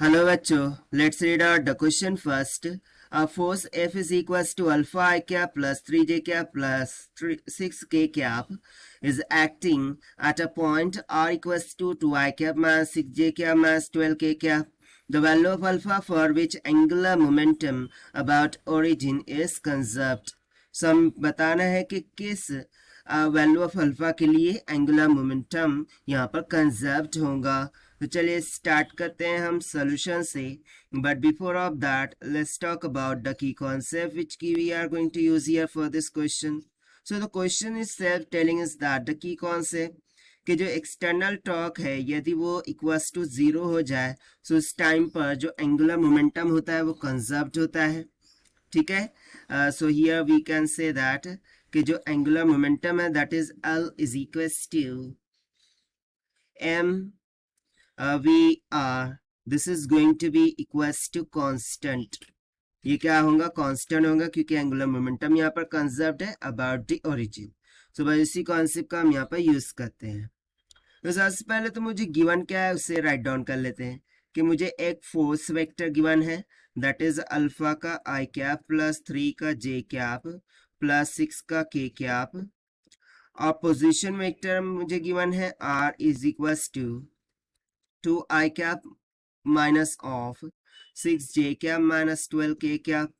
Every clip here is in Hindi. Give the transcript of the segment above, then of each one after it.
Hello bachcho, let's read out the question first. Force F is equals to alpha I cap plus 3j cap plus 6k cap is acting at a point r equals to 2I cap minus 6j cap minus 12k cap. The value of alpha for which angular momentum about origin is conserved. So हम बताना है कि किस वैल्यू ऑफ अल्फा के लिए एंगुलर मोमेंटम यहाँ पर कंजर्व्ड होगा. तो चलिए स्टार्ट करते हैं हम सॉल्यूशन से. But before of that let's talk about the key concept which की we are going to use here for this question. So the question is self telling is that the key concept कि जो एक्सटर्नल टॉर्क है यदि वो इक्वल्स टू 0 हो जाए तो उस टाइम पर जो एंगुलर मोमेंटम होता है वो कंजर्व्ड होता है. ठीक है. So here we can say that कि जो एंगुलर मोमेंटम है that is L is equals to m VR. This is going to be equals to constant. ये क्या होगा? कांस्टेंट होगा क्योंकि एंगुलर मोमेंटम यहाँ पर कंजर्व्ड है अबाउट द ओरिजिन. सो बस इसी कॉन्सेप्ट का हम यहाँ पर यूज करते हैं. तो सबसे पहले तो मुझे गिवन क्या है उसे राइट डाउन कर लेते हैं कि मुझे एक फोर्स वेक्टर गिवन है दैट इज अल्फा का आई कैप प्लस 3 का जे कैप प्लस 6 का के कैप. और पोजीशन वेक्टर मुझे गिवन है r is equals to i cap minus of 6 j cap minus 12 k cap.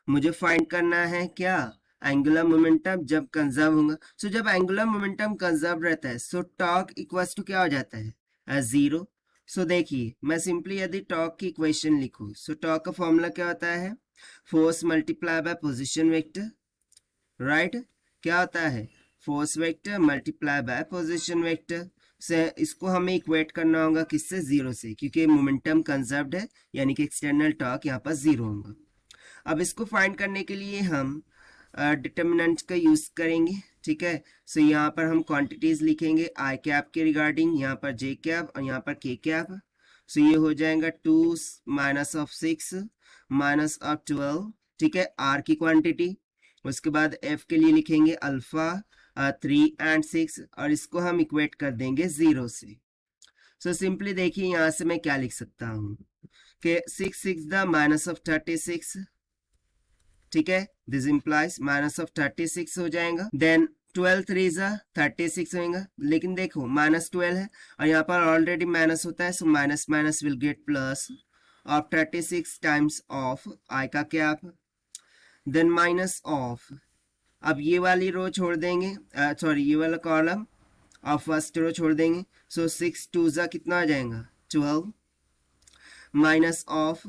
मुझे फाइंड करना है क्या? एंगुलर मोमेंटम जब कंजर्व होगा. सो जब एंगुलर मोमेंटम कंजर्व रहता है सो टॉर्क इक्वल्स टू क्या हो जाता है? 0. सो देखिए मैं सिंपली यदि टॉर्क की इक्वेशन लिखूं सो टॉर्क का फॉर्मूला क्या होता है? Force multiply by position vector. Right. क्या होता है? Force vector multiply by position vector. से इसको हमें इक्वेट करना होगा किससे? 0 से, क्योंकि मोमेंटम कंजर्व्ड है यानी कि एक्सटर्नल टॉर्क यहाँ पर 0 होगा. अब इसको फाइंड करने के लिए हम डिटर्मिनेंट का यूज करेंगे. ठीक है. सो यहाँ पर हम क्वांटिटीज लिखेंगे आई कैप के रिगार्डिंग, यहाँ पर जे कैप और यहाँ पर के कैप. सो ये हो जाएगा 2 माइनस ऑफ 6 माइनस ऑफ 12. ठीक है. आर की क्वांटिटी. उसके बाद एफ के लिए लिखेंगे अल्फा 3 एंड 6 और इसको हम इक्वेट कर देंगे 0 से. सो सिंपली देखिए यहाँ से मैं क्या लिख सकता हूँ कि 6 द माइनस ऑफ 36. ठीक है. दिस इंप्लाइज माइनस ऑफ 36 हो जाएगा. देन 12 3 36 होगा. लेकिन देखो माइनस 12 है और यहाँ पर ऑलरेडी माइनस होता है. So minus minus will get plus of 36 times of I का कैप. देन माइनस ऑफ, अब ये वाली रो छोड़ देंगे, सॉरी ये वाला कॉलम और फर्स्ट रो छोड़ देंगे. सो 6 2 कितना आ जाएगा? 12 minus of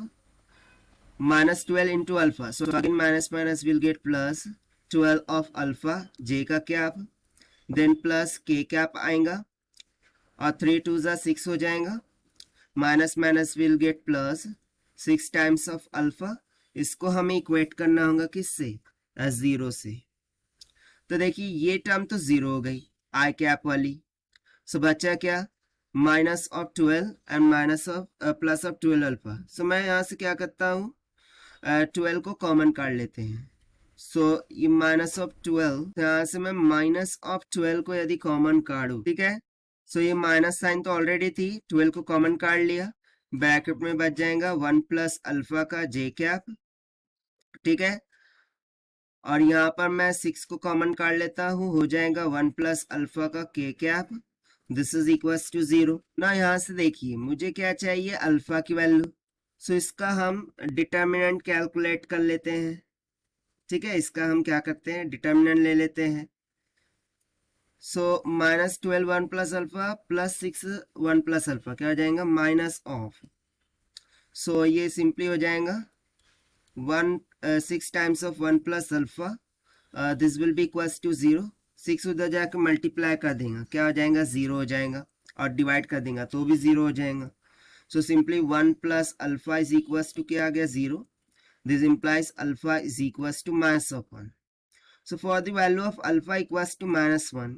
minus 12 into alpha. So again minus minus will get plus 12 of alpha j का cap. then plus k cap आएगा और 3 2 6 हो जाएगा. Minus minus will get plus 6 times of alpha. इसको हमें इक्वेट करना होगा किससे? 0 से. तो देखिए ये टर्म तो 0 हो गई आई कैप वाली. सो बचा क्या? Minus of 12 and minus of plus of 12 alpha. So मैं यहाँ से क्या करता हूँ? 12 को कॉमन काट लेते हैं. सो ये माइनस ऑफ 12, यहाँ से मैं माइनस ऑफ 12 को यदि कॉमन काटूं. ठीक है. सो ये माइनस साइन तो ऑलरेडी थी, 12 को कॉमन काट लिया. ब्रैकेट में बच जाएगा 1 प्लस अल्फा का जे कैप. ठीक है. और यहाँ पर मैं 6 को कॉमन काट लेता हूँ, हो जाएगा 1 प्लस अल्फा का k cap. This is equals to 0. ना यहाँ से देखिए मुझे क्या चाहिए? अल्फा की वैल्यू. सो इसका हम डिटर्मिनेंट कैलकुलेट कर लेते हैं. ठीक है. इसका हम क्या करते हैं? डिटर्मिनेंट ले लेते हैं. So minus 12 1 plus alpha plus 6 1 plus alpha क्या हो जाएगा? Minus of. सो ये सिंपली हो जाएगा 6 times of 1 plus alpha. This will be equals to 0. 6 उधर जाकर मल्टीप्लाई कर देगा, क्या हो जाएगा? 0 हो जाएगा. और डिवाइड कर देगा तो भी 0 हो जाएगा. So simply 1 plus alpha is equals to क्या आ गया? 0. This implies alpha is equals to minus of 1. So for the value of alpha equals to minus 1,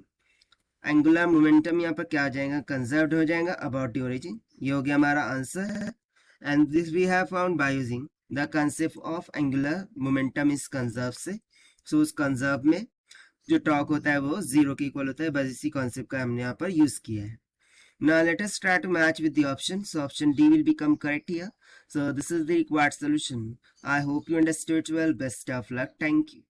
angular momentum यहाँ पर क्या आ जाएगा? कंजर्व्ड हो जाएगा अबाउट द ओरिजिन. ये हो गया हमारा answer. And this we have found by using the concept of angular momentum is conserve से. सो उस कंजर्व में जो टॉर्क होता है वो 0 के इक्वल होता है. बस इसी कॉन्सेप्ट का हमने यहाँ पर यूज किया है. Now let us try to match with the option. So option D will become correct here. So this is the required solution. I hope you understood well. Best of luck. Thank you.